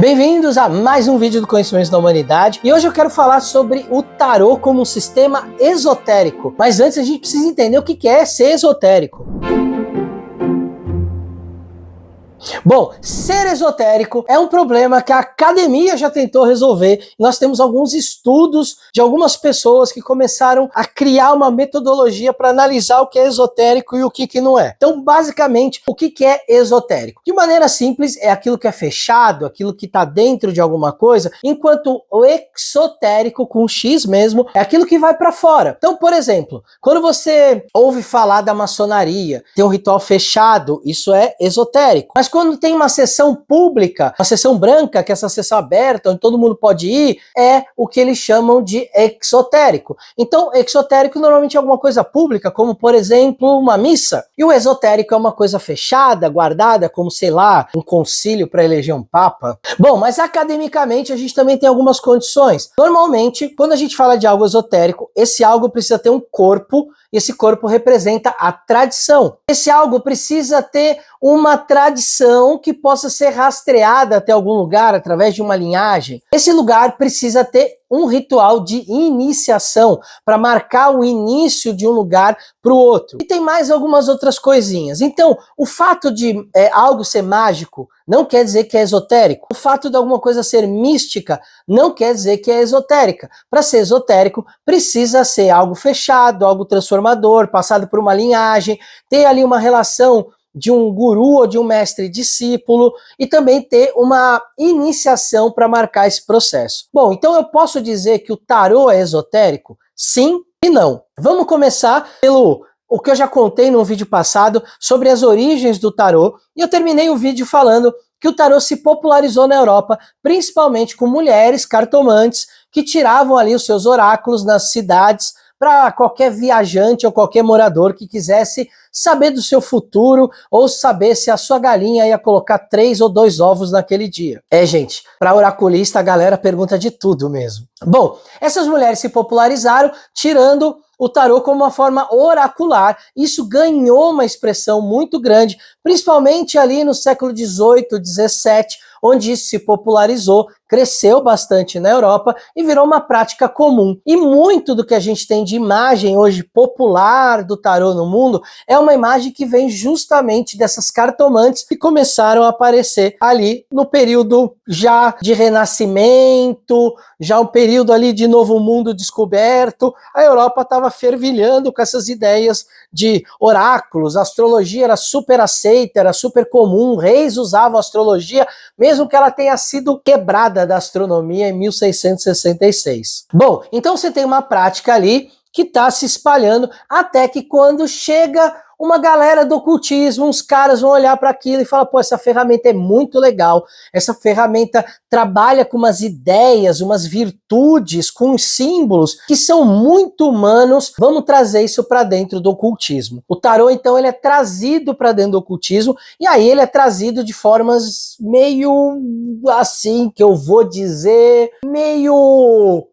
Bem-vindos a mais um vídeo do Conhecimentos da Humanidade, e hoje eu quero falar sobre o tarô como um sistema esotérico. Mas antes a gente precisa entender o que é ser esotérico. Bom, ser esotérico é um problema que a academia já tentou resolver. Nós temos alguns estudos de algumas pessoas que começaram a criar uma metodologia para analisar o que é esotérico e o que não é. Então, basicamente, o que é esotérico? De maneira simples, é aquilo que é fechado, aquilo que está dentro de alguma coisa, enquanto o exotérico, com X mesmo, é aquilo que vai para fora. Então, por exemplo, quando você ouve falar da maçonaria, tem um ritual fechado, isso é esotérico. Mas quando tem uma sessão pública, uma sessão branca, que é essa sessão aberta, onde todo mundo pode ir, é o que eles chamam de exotérico. Então, exotérico normalmente é alguma coisa pública, como, por exemplo, uma missa. E o esotérico é uma coisa fechada, guardada, como, sei lá, um concílio para eleger um papa. Bom, mas academicamente a gente também tem algumas condições. Normalmente, quando a gente fala de algo esotérico, esse algo precisa ter um corpo, e esse corpo representa a tradição. Esse algo precisa ter uma tradição que possa ser rastreada até algum lugar através de uma linhagem. Esse lugar precisa ter um ritual de iniciação para marcar o início de um lugar para o outro. E tem mais algumas outras coisinhas. Então, o fato de algo ser mágico não quer dizer que é esotérico. O fato de alguma coisa ser mística não quer dizer que é esotérica. Para ser esotérico, precisa ser algo fechado, algo transformador, passado por uma linhagem, ter ali uma relação de um guru ou de um mestre discípulo e também ter uma iniciação para marcar esse processo. Bom, então eu posso dizer que o tarô é esotérico? Sim e não. Vamos começar pelo o que eu já contei no vídeo passado sobre as origens do tarô, e eu terminei o vídeo falando que o tarô se popularizou na Europa, principalmente com mulheres cartomantes que tiravam ali os seus oráculos nas cidades para qualquer viajante ou qualquer morador que quisesse saber do seu futuro ou saber se a sua galinha ia colocar 3 ou 2 ovos naquele dia. Gente, para oraculista a galera pergunta de tudo mesmo. Bom, essas mulheres se popularizaram tirando o tarô como uma forma oracular. Isso ganhou uma expressão muito grande, principalmente ali no século XVIII, XVII, onde isso se popularizou, cresceu bastante na Europa e virou uma prática comum. E muito do que a gente tem de imagem hoje popular do tarô no mundo é uma imagem que vem justamente dessas cartomantes que começaram a aparecer ali no período já de Renascimento, já um período ali de Novo Mundo descoberto. A Europa estava fervilhando com essas ideias de oráculos, a astrologia era super aceita, era super comum, reis usavam a astrologia, mesmo que ela tenha sido quebrada da astronomia em 1666. Bom, então você tem uma prática ali que está se espalhando, até que quando chega uma galera do ocultismo, uns caras vão olhar para aquilo e falar, pô, essa ferramenta é muito legal, essa ferramenta trabalha com umas ideias, umas virtudes, com símbolos que são muito humanos, vamos trazer isso para dentro do ocultismo. O tarô, então, ele é trazido para dentro do ocultismo, e aí ele é trazido de formas meio assim, que eu vou dizer, meio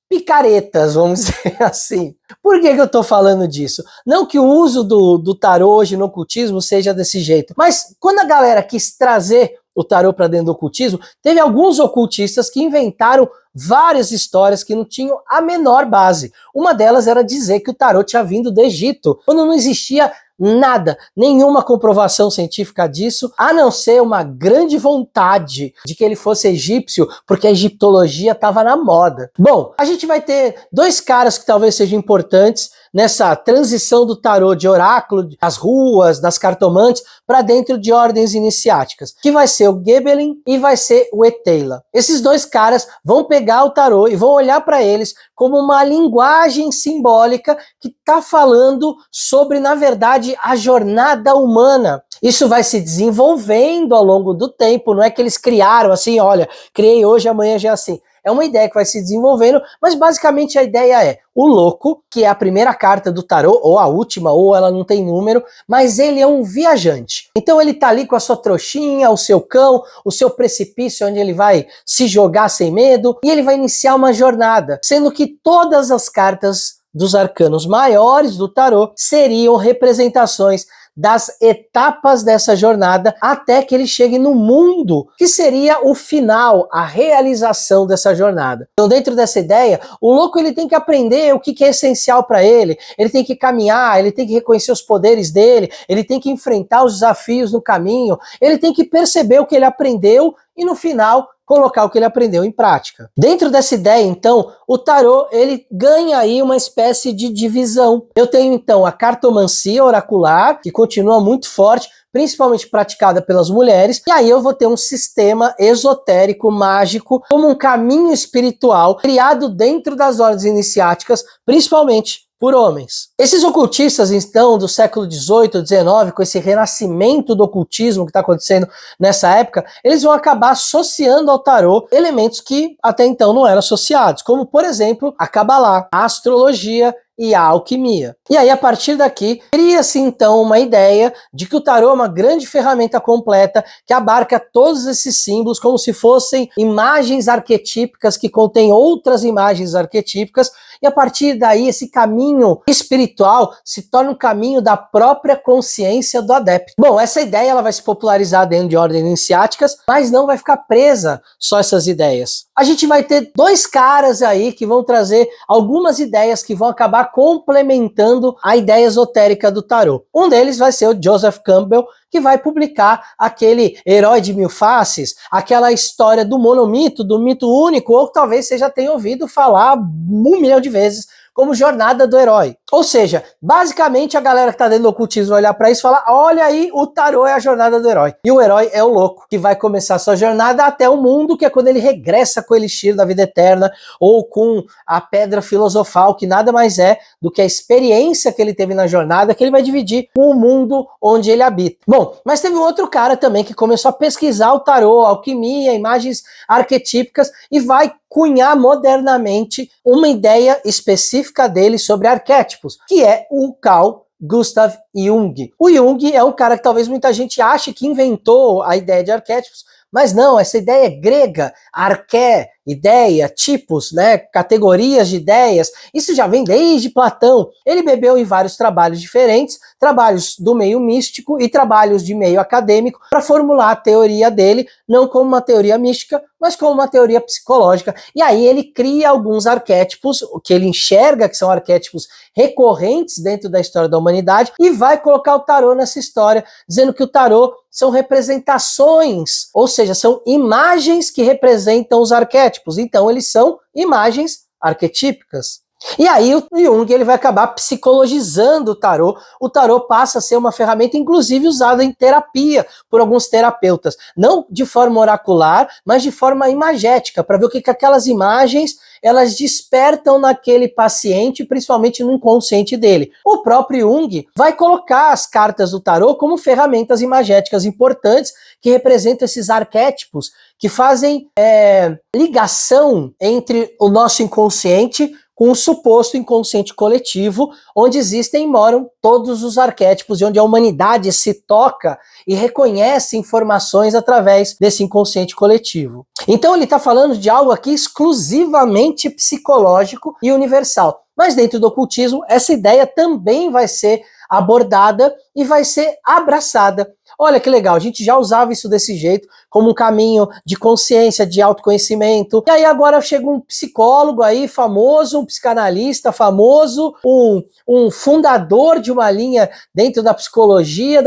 picaretas, vamos dizer assim. Por que eu tô falando disso? Não que o uso do tarô hoje no ocultismo seja desse jeito, mas quando a galera quis trazer o tarô para dentro do ocultismo, teve alguns ocultistas que inventaram várias histórias que não tinham a menor base. Uma delas era dizer que o tarô tinha vindo do Egito, quando não existia nada, nenhuma comprovação científica disso, a não ser uma grande vontade de que ele fosse egípcio, porque a egiptologia estava na moda. Bom, a gente vai ter dois caras que talvez sejam importantes nessa transição do tarô de oráculo, das ruas, das cartomantes, para dentro de ordens iniciáticas, que vai ser o Gebelin e vai ser o Eteila. Esses dois caras vão pegar o tarô e vão olhar para eles como uma linguagem simbólica que está falando sobre, na verdade, a jornada humana. Isso vai se desenvolvendo ao longo do tempo, não é que eles criaram assim, olha, criei hoje, amanhã já é assim. É uma ideia que vai se desenvolvendo, mas basicamente a ideia é o louco, que é a primeira carta do tarô, ou a última, ou ela não tem número, mas ele é um viajante. Então ele tá ali com a sua trouxinha, o seu cão, o seu precipício onde ele vai se jogar sem medo, e ele vai iniciar uma jornada, sendo que todas as cartas dos arcanos maiores do tarô seriam representações das etapas dessa jornada até que ele chegue no mundo, que seria o final, a realização dessa jornada. Então, dentro dessa ideia, o louco ele tem que aprender o que é essencial para ele tem que caminhar, ele tem que reconhecer os poderes dele, ele tem que enfrentar os desafios no caminho, ele tem que perceber o que ele aprendeu e no final colocar o que ele aprendeu em prática. Dentro dessa ideia, então, o tarô, ele ganha aí uma espécie de divisão. Eu tenho, então, a cartomancia oracular, que continua muito forte, principalmente praticada pelas mulheres, e aí eu vou ter um sistema esotérico, mágico, como um caminho espiritual, criado dentro das ordens iniciáticas, principalmente por homens. Esses ocultistas, então, do século XVIII, XIX, com esse renascimento do ocultismo que está acontecendo nessa época, eles vão acabar associando ao tarô elementos que até então não eram associados, como, por exemplo, a Cabalá, a astrologia e a alquimia. E aí, a partir daqui, cria-se então uma ideia de que o tarô é uma grande ferramenta completa que abarca todos esses símbolos como se fossem imagens arquetípicas que contêm outras imagens arquetípicas, e a partir daí esse caminho espiritual se torna um caminho da própria consciência do adepto. Bom, essa ideia ela vai se popularizar dentro de ordens iniciáticas, mas não vai ficar presa só essas ideias. A gente vai ter dois caras aí que vão trazer algumas ideias que vão acabar complementando a ideia esotérica do tarô. Um deles vai ser o Joseph Campbell, que vai publicar aquele Herói de Mil Faces, aquela história do monomito, do mito único, ou talvez você já tenha ouvido falar 1 milhão de vezes, como Jornada do Herói. Ou seja, basicamente a galera que tá dentro do ocultismo vai olhar pra isso e falar, olha aí, o tarô é a jornada do herói. E o herói é o louco, que vai começar sua jornada até o mundo, que é quando ele regressa com o elixir da vida eterna, ou com a pedra filosofal, que nada mais é do que a experiência que ele teve na jornada, que ele vai dividir com o mundo onde ele habita. Bom, mas teve um outro cara também que começou a pesquisar o tarô, a alquimia, imagens arquetípicas, e vai cunhar modernamente uma ideia específica dele sobre arquétipos, que é o Carl Gustav Jung. O Jung é um cara que talvez muita gente ache que inventou a ideia de arquétipos, mas não, essa ideia é grega, arqué, ideia, tipos, né, categorias de ideias, isso já vem desde Platão. Ele bebeu em vários trabalhos diferentes, trabalhos do meio místico e trabalhos de meio acadêmico, para formular a teoria dele, não como uma teoria mística, mas como uma teoria psicológica. E aí ele cria alguns arquétipos, o que ele enxerga que são arquétipos recorrentes dentro da história da humanidade, e vai colocar o tarô nessa história, dizendo que o tarô são representações, ou seja, são imagens que representam os arquétipos. Então eles são imagens arquetípicas. E aí o Jung ele vai acabar psicologizando o tarô passa a ser uma ferramenta inclusive usada em terapia por alguns terapeutas, não de forma oracular, mas de forma imagética, para ver o que aquelas imagens elas despertam naquele paciente, principalmente no inconsciente dele. O próprio Jung vai colocar as cartas do tarô como ferramentas imagéticas importantes que representam esses arquétipos que fazem ligação entre o nosso inconsciente com o suposto inconsciente coletivo, onde existem e moram todos os arquétipos e onde a humanidade se toca e reconhece informações através desse inconsciente coletivo. Então ele está falando de algo aqui exclusivamente psicológico e universal. Mas dentro do ocultismo, essa ideia também vai ser abordada e vai ser abraçada. Olha que legal, a gente já usava isso desse jeito, como um caminho de consciência, de autoconhecimento. E aí agora chega um psicólogo aí famoso, um psicanalista famoso, um fundador de uma linha dentro da psicologia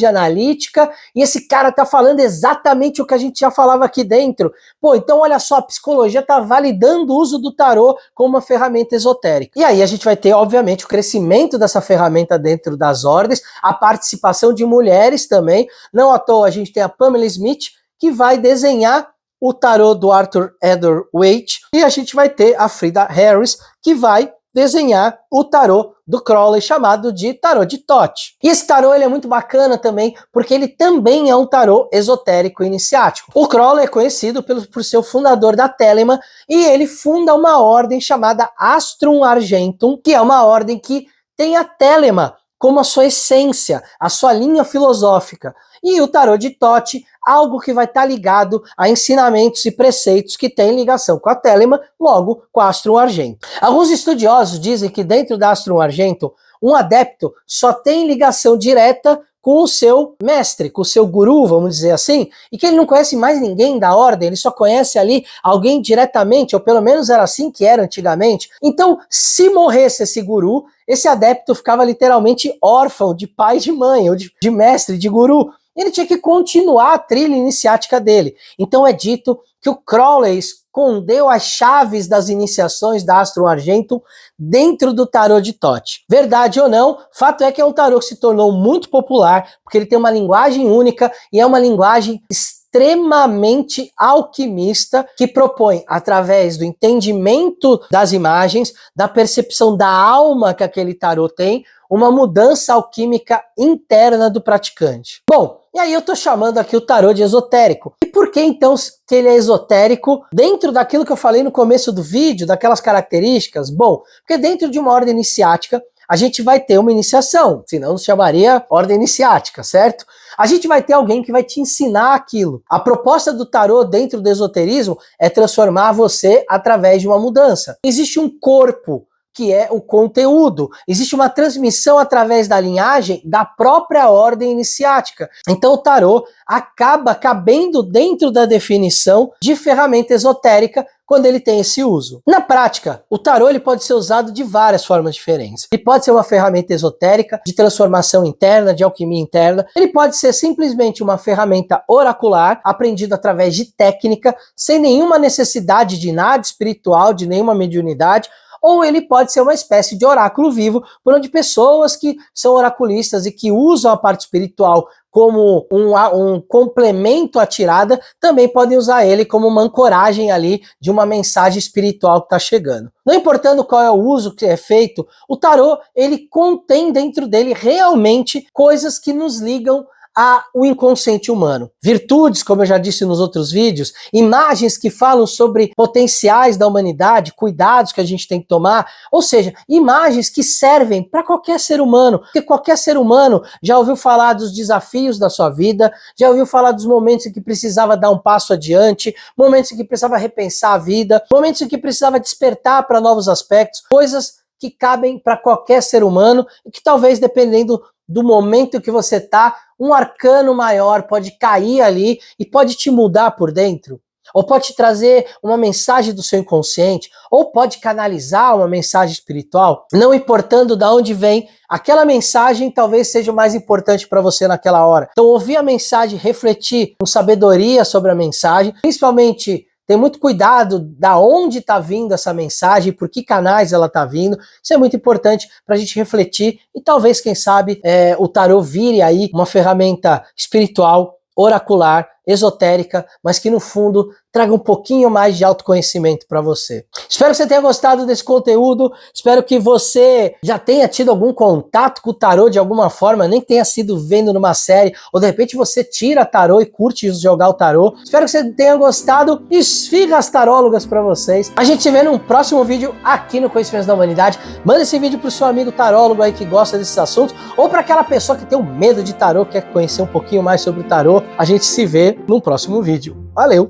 analítica, e esse cara tá falando exatamente o que a gente já falava aqui dentro. Pô, então olha só, a psicologia tá validando o uso do tarô como uma ferramenta esotérica. E aí a gente vai ter, obviamente, o crescimento dessa ferramenta dentro das ordens, a participação de mulheres também. Não à toa a gente tem a Pamela Smith, que vai desenhar o tarô do Arthur Eder Waite, e a gente vai ter a Frida Harris, que vai desenhar o tarô do Crowley, chamado de tarô de Thoth. E esse tarô ele é muito bacana também, porque ele também é um tarô esotérico iniciático. O Crowley é conhecido por ser o fundador da Telema, e ele funda uma ordem chamada Astrum Argentum, que é uma ordem que tem a Telema como a sua essência, a sua linha filosófica. E o tarô de Thoth, algo que vai estar ligado a ensinamentos e preceitos que têm ligação com a Telema, logo com a Astrum Argentum. Alguns estudiosos dizem que dentro da Astrum Argentum, um adepto só tem ligação direta com o seu mestre, com o seu guru, vamos dizer assim, e que ele não conhece mais ninguém da ordem, ele só conhece ali alguém diretamente, ou pelo menos era assim que era antigamente. Então, se morresse esse guru, esse adepto ficava literalmente órfão de pai e de mãe, ou de mestre, de guru. Ele tinha que continuar a trilha iniciática dele. Então é dito que o Crowley escondeu as chaves das iniciações da Astrum Argentum dentro do tarô de Thoth. Verdade ou não, fato é que é um tarô que se tornou muito popular, porque ele tem uma linguagem única e é uma linguagem extremamente alquimista, que propõe, através do entendimento das imagens, da percepção da alma que aquele tarô tem, uma mudança alquímica interna do praticante. Bom, e aí eu tô chamando aqui o tarô de esotérico. E por que então que ele é esotérico dentro daquilo que eu falei no começo do vídeo, daquelas características? Bom, porque dentro de uma ordem iniciática, a gente vai ter uma iniciação, senão se chamaria ordem iniciática, certo? A gente vai ter alguém que vai te ensinar aquilo. A proposta do tarô dentro do esoterismo é transformar você através de uma mudança. Existe um corpo, que é o conteúdo. Existe uma transmissão através da linhagem da própria ordem iniciática. Então o tarô acaba cabendo dentro da definição de ferramenta esotérica quando ele tem esse uso. Na prática, o tarô ele pode ser usado de várias formas diferentes. Ele pode ser uma ferramenta esotérica, de transformação interna, de alquimia interna. Ele pode ser simplesmente uma ferramenta oracular, aprendida através de técnica, sem nenhuma necessidade de nada espiritual, de nenhuma mediunidade, ou ele pode ser uma espécie de oráculo vivo, por onde pessoas que são oraculistas e que usam a parte espiritual como um complemento à tirada, também podem usar ele como uma ancoragem ali de uma mensagem espiritual que está chegando. Não importando qual é o uso que é feito, o tarô, ele contém dentro dele realmente coisas que nos ligam ao inconsciente humano. Virtudes, como eu já disse nos outros vídeos, imagens que falam sobre potenciais da humanidade, cuidados que a gente tem que tomar, ou seja, imagens que servem para qualquer ser humano, porque qualquer ser humano já ouviu falar dos desafios da sua vida, já ouviu falar dos momentos em que precisava dar um passo adiante, momentos em que precisava repensar a vida, momentos em que precisava despertar para novos aspectos, coisas que cabem para qualquer ser humano e que talvez, dependendo do momento que você está, um arcano maior pode cair ali e pode te mudar por dentro, ou pode te trazer uma mensagem do seu inconsciente, ou pode canalizar uma mensagem espiritual, não importando de onde vem, aquela mensagem talvez seja o mais importante para você naquela hora. Então ouvir a mensagem, refletir com sabedoria sobre a mensagem, principalmente tem muito cuidado da onde está vindo essa mensagem, por que canais ela está vindo. Isso é muito importante para a gente refletir e talvez, quem sabe, o tarô vire aí uma ferramenta espiritual, oracular, esotérica, mas que no fundo traga um pouquinho mais de autoconhecimento para você. Espero que você tenha gostado desse conteúdo, espero que você já tenha tido algum contato com o tarô de alguma forma, nem tenha sido vendo numa série, ou de repente você tira tarô e curte jogar o tarô. Espero que você tenha gostado, esfirras tarólogas para vocês. A gente se vê num próximo vídeo aqui no Conhecimentos da Humanidade. Manda esse vídeo pro seu amigo tarólogo aí que gosta desses assuntos, ou para aquela pessoa que tem um medo de tarô, quer conhecer um pouquinho mais sobre o tarô. A gente se vê num próximo vídeo. Valeu!